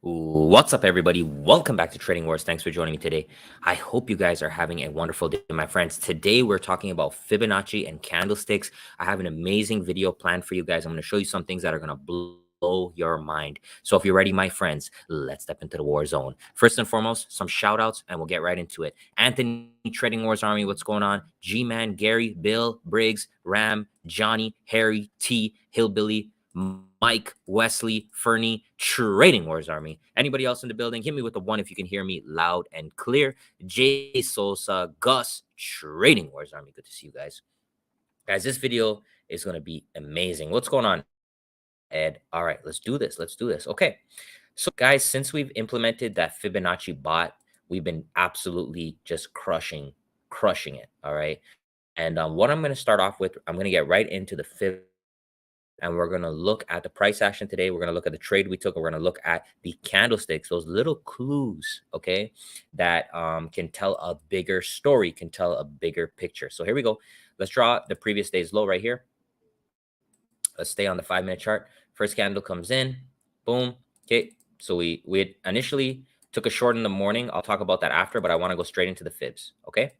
What's up, everybody? Welcome back to Trading Wars. Thanks for joining me today. I hope you guys are having a wonderful day, my friends. Today, we're talking about Fibonacci and candlesticks. I have an amazing video planned for you guys. I'm going to show you some things that are going to blow your mind. So if you're ready, my friends, let's step into the war zone. First and foremost, some shout outs, and we'll get right into it. Anthony, Trading Wars Army, what's going on? G-Man, Gary, Bill, Briggs, Ram, Johnny, Harry, T, Hillbilly, Mike, Wesley, Fernie, Trading Wars Army. Anybody else in the building? Hit me with the one if you can hear me loud and clear. Jay Sosa, Gus, Trading Wars Army. Good to see you guys. Guys, this video is going to be amazing. What's going on, Ed? All right, let's do this. Let's do this. Okay. So, guys, since we've implemented that Fibonacci bot, we've been absolutely just crushing it. All right. And what I'm going to start off with, I'm going to get right into the Fib, and we're going to look at the price action today. We're going to look at the trade we took, and we're going to look at the candlesticks, those little clues, okay, that can tell a bigger story, can tell a bigger picture. So here we go. Let's draw the previous day's low right here. Let's stay on the 5-minute chart. First candle comes in, boom. Okay, so we initially took a short in the morning. I'll talk about that after, but I want to go straight into the fibs, okay?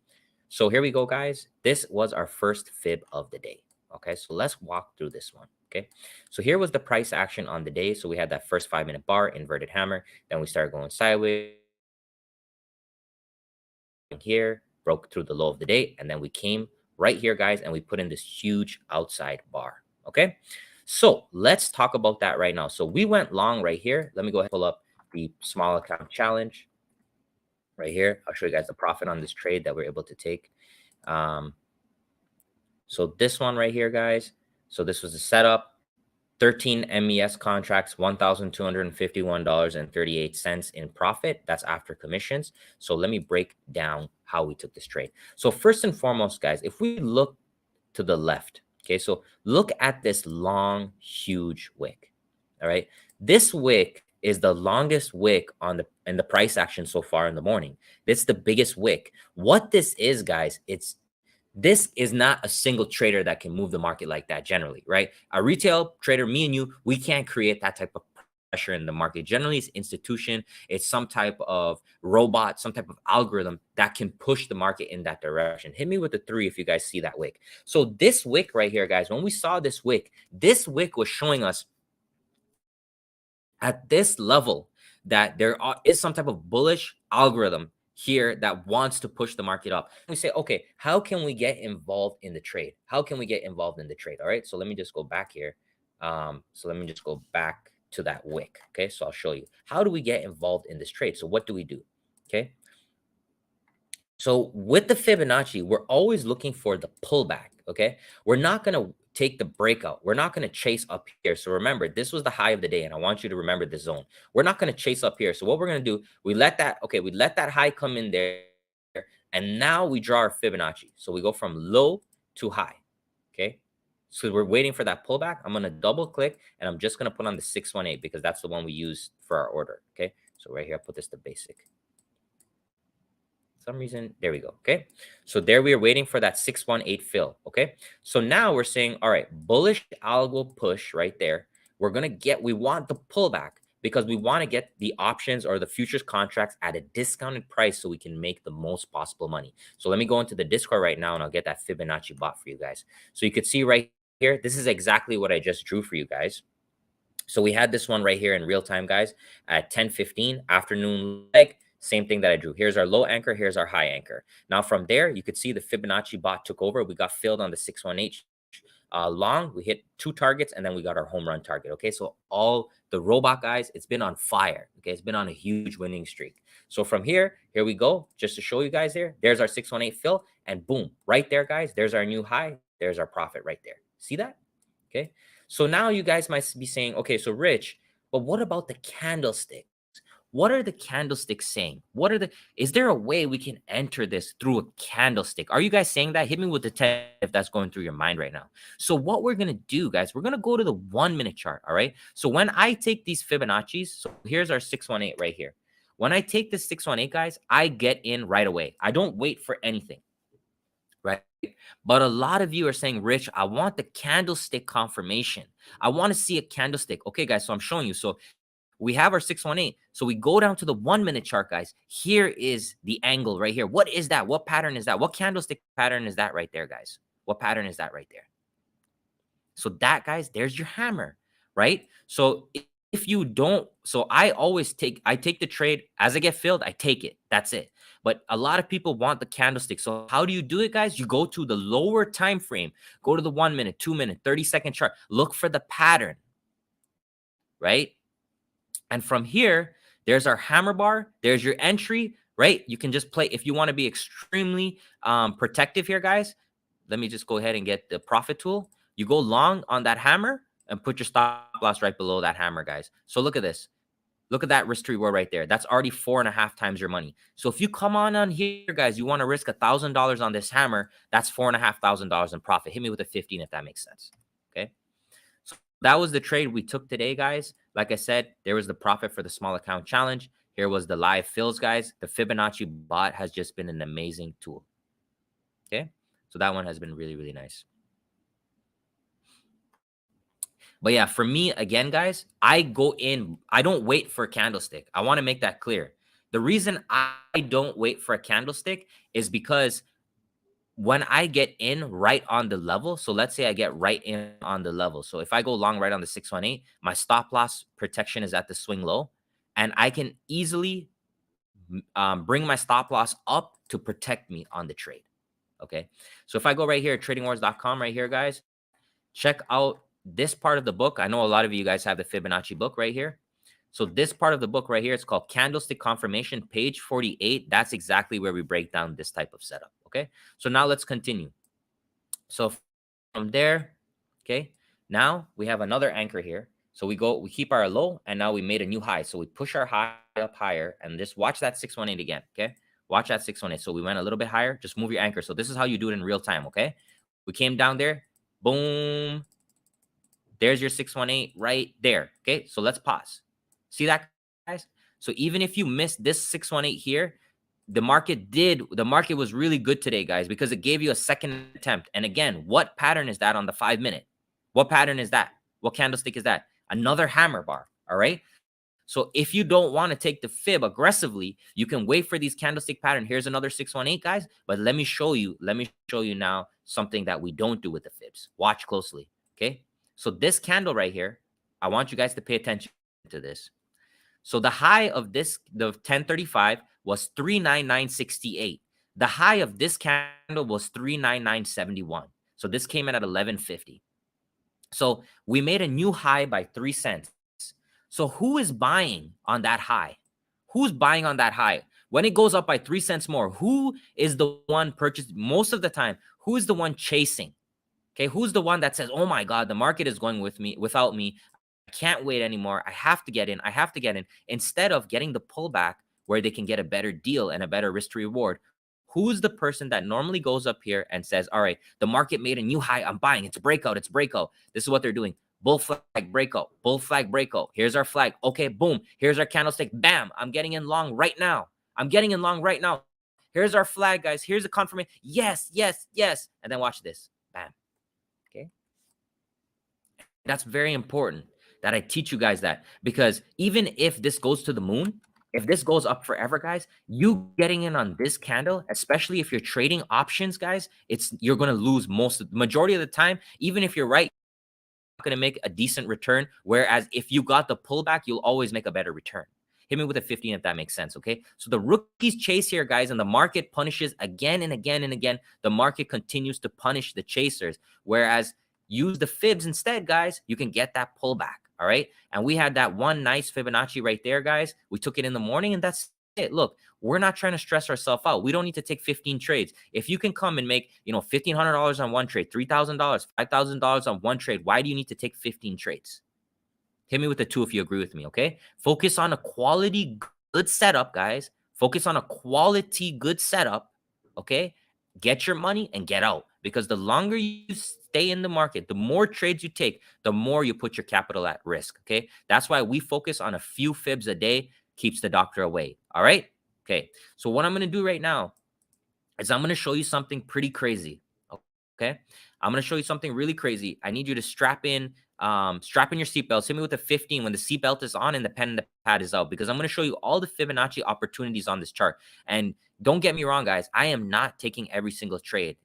So here we go, guys. This was our first fib of the day. Okay, so let's walk through this one. Okay, so here was the price action on the day. So we had that first 5-minute bar, inverted hammer. Then we started going sideways here, broke through the low of the day, and then we came right here, guys, and we put in this huge outside bar. Okay, so let's talk about that right now. So we went long right here. Let me go ahead and pull up the small account challenge right here. I'll show you guys the profit on this trade that we're able to take. So this one right here, guys. So this was the setup. 13 MES contracts, $1,251.38 in profit. That's after commissions. So let me break down how we took this trade. So first and foremost, guys, if we look to the left, okay, so look at this long, huge wick. All right. This wick is the longest wick on the price action so far in the morning. It's the biggest wick. What this is, guys, this is not a single trader that can move the market like that generally, right? A retail trader, me and you, we can't create that type of pressure in the market. Generally, it's institution, it's some type of robot, some type of algorithm that can push the market in that direction. Hit me with the 3 if you guys see that wick. So this wick right here, guys, when we saw this wick was showing us at this level that there is some type of bullish algorithm here that wants to push the market up. We say, okay, how can we get involved in the trade? How can we get involved in the trade? All right, so let me just go back here. So let me just go back to that wick. Okay, so I'll show you. How do we get involved in this trade? So what do we do? Okay, so with the Fibonacci, we're always looking for the pullback, okay? We're not going to take the breakout. We're not going to chase up here. So remember, this was the high of the day, and I want you to remember the zone. We're not going to chase up here. So what we're going to do, we let that high come in there, and now we draw our Fibonacci. So we go from low to high, okay? So we're waiting for that pullback. I'm going to double click, and I'm just going to put on the 618 because that's the one we use for our order, okay? So right here, I'll put this to basic. Some reason, there we go. Okay, so there we are waiting for that 618 fill. Okay, so now we're saying, all right, bullish algo push right there. We want the pullback because we want to get the options or the futures contracts at a discounted price so we can make the most possible money. So let me go into the Discord right now and I'll get that Fibonacci bot for you guys. So you could see right here, this is exactly what I just drew for you guys. So we had this one right here in real time, guys, at 10:15 afternoon leg. Same thing that I drew. Here's our low anchor. Here's our high anchor. Now from there, you could see the Fibonacci bot took over. We got filled on the 618 long. We hit 2 targets, and then we got our home run target. Okay, so all the robot guys, it's been on fire. Okay, it's been on a huge winning streak. So from here we go. Just to show you guys here, there's our 618 fill, and boom, right there, guys. There's our new high. There's our profit right there. See that? Okay. So now you guys might be saying, okay, so Rich, but what about the candlesticks? What are the candlesticks saying? Is there a way we can enter this through a candlestick? Are you guys saying that? Hit me with the 10 if that's going through your mind right now. So what we're going to do, guys, we're going to go to the 1-minute chart. All right. So when I take these Fibonacci's, so here's our 618 right here. When I take this 618, guys, I get in right away. I don't wait for anything. Right. But a lot of you are saying, Rich, I want the candlestick confirmation. I want to see a candlestick. Okay, guys, so I'm showing you. So We have our 618. So we go down to the 1 minute chart, guys. Here is the angle right here. What is that? What pattern is that? What candlestick pattern is that right there, guys? What pattern is that right there? So that, guys, there's your hammer, right? So if you don't, so I take the trade as I get filled, I take it. That's it. But a lot of people want the candlestick. So how do you do it, guys? You go to the lower time frame, go to the 1 minute, 2 minute, 30-second chart, look for the pattern, right? And from here, there's our hammer bar. There's your entry, right? You can just play if you want to be extremely protective here, guys. Let me just go ahead and get the profit tool. You go long on that hammer and put your stop loss right below that hammer, guys. So look at this. Look at that risk to reward right there. That's already 4.5 times your money. So if you come on here, guys, you want to risk $1,000 on this hammer, that's $4,500 in profit. Hit me with a 15 if that makes sense. Okay. So that was the trade we took today, guys. Like I said, there was the profit for the small account challenge. Here was the live fills, guys. The Fibonacci bot has just been an amazing tool. Okay. So that one has been really, really nice. But yeah, for me, again, guys, I go in, I don't wait for a candlestick. I want to make that clear. The reason I don't wait for a candlestick is because when I get in right on the level, so let's say I get right in on the level. So if I go long right on the 618, my stop loss protection is at the swing low, and I can easily bring my stop loss up to protect me on the trade. Okay. So if I go right here at tradingwars.com right here, guys, check out this part of the book. I know a lot of you guys have the Fibonacci book right here. So this part of the book right here, it's called Candlestick Confirmation, page 48. That's exactly where we break down this type of setup. Okay. So now let's continue. So from there, okay, now we have another anchor here. So we keep our low, and now we made a new high. So we push our high up higher, and just watch that 618 again. Okay. Watch that 618. So we went a little bit higher. Just move your anchor. So this is how you do it in real time. Okay. We came down there. Boom. There's your 618 right there. Okay, so let's pause. See that, guys? So even if you missed this 618 here, the market was really good today, guys, because it gave you a second attempt. And again, what pattern is that on the 5 minute? What pattern is that? What candlestick is that? Another hammer bar. All right. So if you don't want to take the fib aggressively, you can wait for these candlestick pattern. Here's another 618, guys. But let me show you now something that we don't do with the fibs. Watch closely. Okay. So this candle right here, I want you guys to pay attention to this. So the high of this, the 1035 was 399.68. The high of this candle was 399.71. So this came in at 1150. So we made a new high by 3 cents. So who is buying on that high? Who's buying on that high? When it goes up by 3 cents more, who is the one purchasing? Most of the time, who is the one chasing? Okay, who's the one that says, oh my God, the market is going without me. I can't wait anymore. I have to get in. I have to get in. Instead of getting the pullback where they can get a better deal and a better risk to reward, who's the person that normally goes up here and says, all right, the market made a new high. I'm buying. It's breakout. It's breakout. This is what they're doing. Bull flag breakout. Bull flag breakout. Here's our flag. Okay, boom. Here's our candlestick. Bam. I'm getting in long right now. I'm getting in long right now. Here's our flag, guys. Here's the confirmation. Yes, yes, yes. And then watch this. Bam. Okay. That's very important that I teach you guys that, because even if this goes to the moon, if this goes up forever, guys, you getting in on this candle, especially if you're trading options, guys, you're going to lose majority of the time. Even if you're right, you're not going to make a decent return. Whereas if you got the pullback, you'll always make a better return. Hit me with a 15 if that makes sense, okay? So the rookies chase here, guys, and the market punishes again and again and again. The market continues to punish the chasers, whereas use the fibs instead, guys. You can get that pullback, all right? And we had that one nice Fibonacci right there, guys. We took it in the morning, and that's it. Look, we're not trying to stress ourselves out. We don't need to take 15 trades. If you can come and make, $1,500 on one trade, $3,000, $5,000 on one trade, why do you need to take 15 trades? Hit me with a 2 if you agree with me, okay? Focus on a quality good setup, guys. Focus on a quality good setup, okay? Get your money and get out, because the longer you stay in the market, the more trades you take, the more you put your capital at risk, okay? That's why we focus on a few fibs a day, keeps the doctor away, all right? Okay, so what I'm going to do right now is I'm going to show you something pretty crazy, okay? I'm going to show you something really crazy. I need you to strap in Strap in your seatbelts. Hit me with a 15 when the seatbelt is on and the pen and the pad is out, because I'm going to show you all the Fibonacci opportunities on this chart. And don't get me wrong, guys, I am not taking every single trade.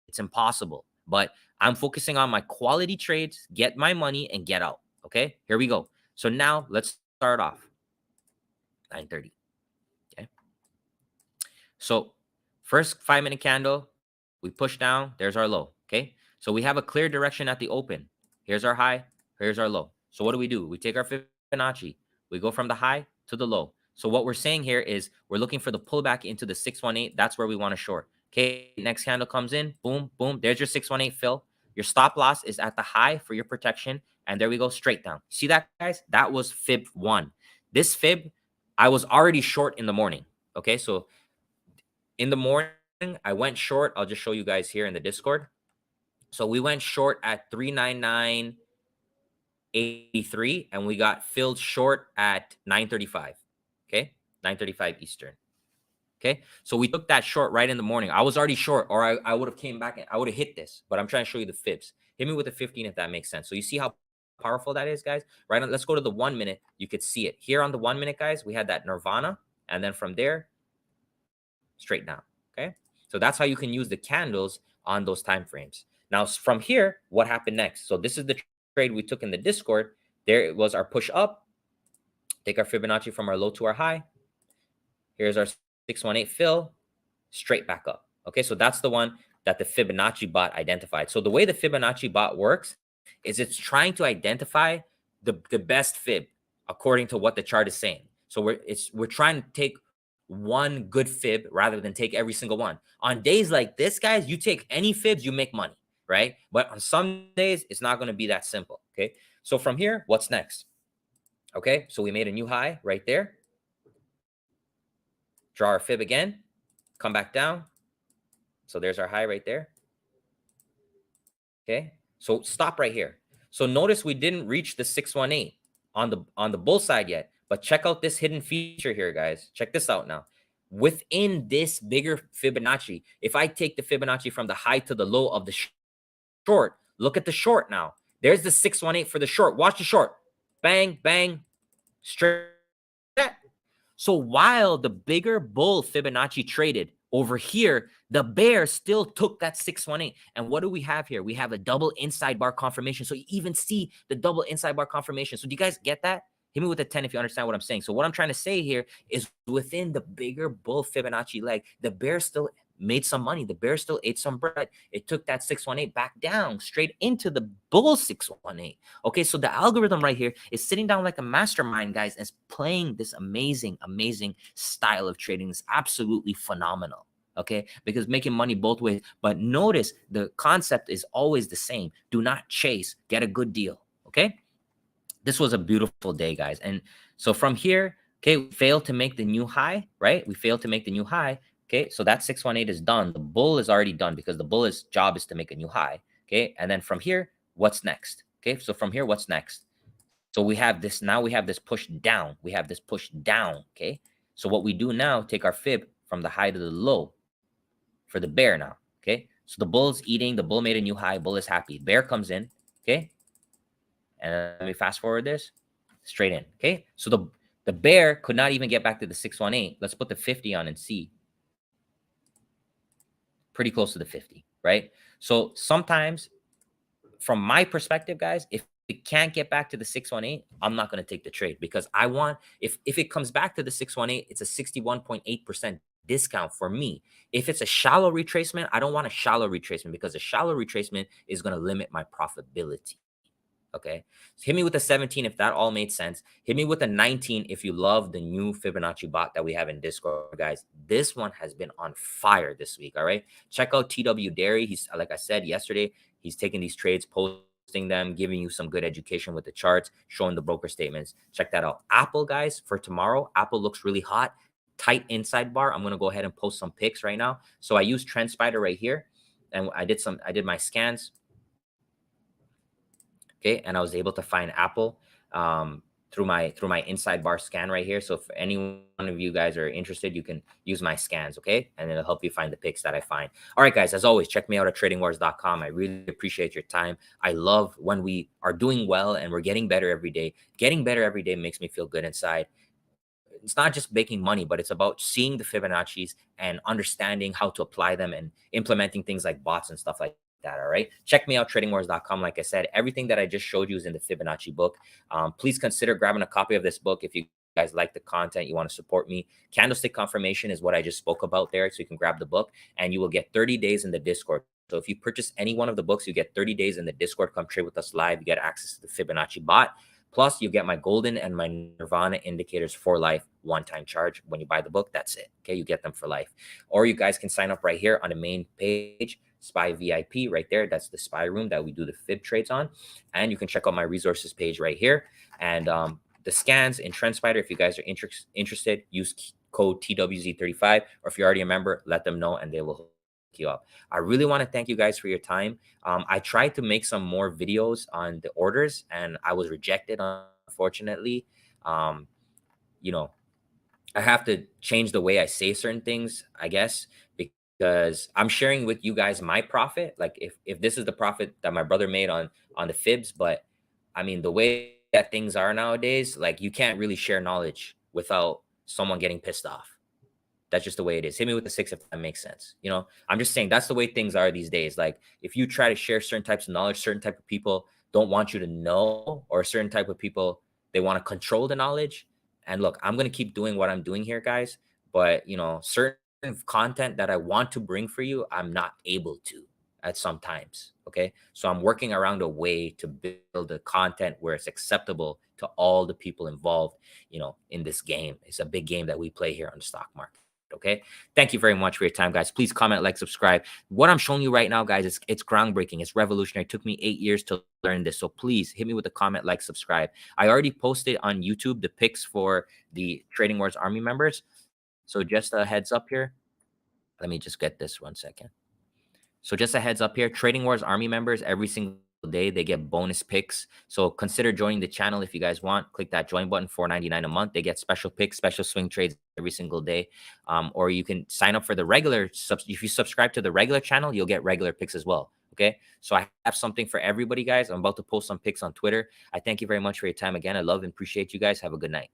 It's impossible, but I'm focusing on my quality trades, get my money and get out. Okay, here we go. So now let's start off 9:30. Okay, so first 5-minute candle, we push down, there's our low. Okay, so we have a clear direction at the open. Here's our high, here's our low. So what do? We take our Fibonacci, we go from the high to the low. So what we're saying here is we're looking for the pullback into the 618. That's where we want to short. Okay, next candle comes in, boom, boom. There's your 618 fill. Your stop loss is at the high for your protection. And there we go, straight down. See that, guys? That was Fib 1. This Fib, I was already short in the morning. Okay, so in the morning, I went short. I'll just show you guys here in the Discord. So we went short at 399.83 and we got filled short at 9:35. Okay, 9:35 Eastern. Okay, so we took that short right in the morning. I was already short, or I would have came back and I would have hit this, but I'm trying to show you the fibs. Hit me with a 15 if that makes sense. So you see how powerful that is, guys? Right on, let's go to the 1 minute. You could see it here on the 1 minute, guys. We had that nirvana, and then from there, straight down. Okay, so that's how you can use the candles on those time frames. Now from here, what happened next? So this is the trade we took in the Discord. There it was, our push up. Take our Fibonacci from our low to our high. Here's our 618 fill, straight back up. Okay, so that's the one that the Fibonacci bot identified. So the way the Fibonacci bot works is it's trying to identify the best fib according to what the chart is saying. So we're trying to take one good fib rather than take every single one. On days like this, guys, you take any fibs, you make money, right? But on some days, it's not going to be that simple. Okay, so from here, what's next? Okay, so we made a new high right there. Draw our fib again, come back down. So there's our high right there. Okay, so stop right here. So notice we didn't reach the 618 on the bull side yet, but check out this hidden feature here, guys. Check this out now. Within this bigger Fibonacci, if I take the Fibonacci from the high to the low of the short, look at the short now. There's the 618 for the short. Watch the short. Bang, bang, straight. So while the bigger bull Fibonacci traded over here, the bear still took that 618. And what do we have here? We have a double inside bar confirmation. So you even see the double inside bar confirmation. So do you guys get that? Hit me with a 10 if you understand what I'm saying. So what I'm trying to say here is within the bigger bull Fibonacci leg, the bear still made some money. The bear still ate some bread. It took that 618 back down straight into the bull 618. Okay, so the algorithm right here is sitting down like a mastermind, guys, and is playing this amazing, amazing style of trading. It's absolutely phenomenal. Okay, because making money both ways. But notice the concept is always the same. Do not chase, get a good deal. Okay, this was a beautiful day, guys. And so from here, okay, we failed to make the new high, right? We failed to make the new high. Okay, so that 618 is done. The bull is already done because the bull's job is to make a new high. Okay, and then from here, what's next? Okay, so from here, what's next? So we have this, now we have this push down. We have this push down, okay? So what we do now, take our fib from the high to the low for the bear now, okay? So the bull's eating, the bull made a new high, bull is happy. Bear comes in, okay? And let me fast forward this, straight in, okay? So the bear could not even get back to the 618. Let's put the 50 on and see. Pretty close to the 50, right? So sometimes, from my perspective, guys, if it can't get back to the 618, I'm not going to take the trade because I want, if it comes back to the 618, it's a 61.8% discount for me. If it's a shallow retracement, I don't want a shallow retracement because a shallow retracement is going to limit my profitability. Okay, so hit me with a 17 if that all made sense. Hit me with a 19 if you love the new Fibonacci bot that we have in Discord, guys. This one has been on fire this week. All right, check out TW Dairy. He's, like I said yesterday, he's taking these trades, posting them, giving you some good education with the charts, showing the broker statements. Check that out. Apple, guys, for tomorrow, Apple looks really hot. Tight inside bar. I'm gonna go ahead and post some pics right now. So I use Trendspider right here, and I did my scans. Okay, and I was able to find Apple through my inside bar scan right here. So if any one of you guys are interested, you can use my scans, okay? And it'll help you find the picks that I find. All right, guys, as always, check me out at tradingwars.com. I really appreciate your time. I love when we are doing well and we're getting better every day. Getting better every day makes me feel good inside. It's not just making money, but it's about seeing the Fibonacci's and understanding how to apply them and implementing things like bots and stuff like that. All right. Check me out, tradingwars.com. Like I said, everything that I just showed you is in the Fibonacci book. Please consider grabbing a copy of this book if you guys like the content, you want to support me. Candlestick confirmation is what I just spoke about there. So you can grab the book and you will get 30 days in the Discord. So if you purchase any one of the books, you get 30 days in the Discord. Come trade with us live. You get access to the Fibonacci bot. Plus, you get my golden and my Nirvana indicators for life, one-time charge. When you buy the book, that's it. Okay, you get them for life. Or you guys can sign up right here on the main page, SPY VIP, right there. That's the SPY room that we do the fib trades on. And you can check out my resources page right here. And the scans in Trendspider, if you guys are interested, use code TWZ35. Or if you're already a member, let them know and they will hook you up. I really want to thank you guys for your time. I tried to make some more videos on the orders and I was rejected, unfortunately. You know, I have to change the way I say certain things, I guess, because I'm sharing with you guys my profit. Like if this is the profit that my brother made on the fibs, but I mean the way that things are nowadays, like you can't really share knowledge without someone getting pissed off. That's just the way it is. Hit me with the six if that makes sense. You know, I'm just saying that's the way things are these days. Like if you try to share certain types of knowledge, certain type of people don't want you to know, or certain type of people, they want to control the knowledge. And look, I'm going to keep doing what I'm doing here, guys. But, you know, certain content that I want to bring for you, I'm not able to at some times. Okay. So I'm working around a way to build the content where it's acceptable to all the people involved, you know, in this game. It's a big game that we play here on the stock market. Okay. Thank you very much for your time, guys. Please comment, like, subscribe. What I'm showing you right now, guys, it's groundbreaking. It's revolutionary. It took me 8 years to learn this. So please hit me with a comment, like, subscribe. I already posted on YouTube the picks for the Trading Wars Army members. So just a heads up here. Let me just get this 1 second. So just a heads up here, Trading Wars Army members, every single day they get bonus picks. So consider joining the channel if you guys want. Click that join button, $4.99 a month. They get special picks, special swing trades every single day. Or you can sign up for the regular. If you subscribe to the regular channel, you'll get regular picks as well. Okay, so I have something for everybody, guys. I'm about to post some picks on Twitter. I thank you very much for your time again. I love and appreciate you guys. Have a good night.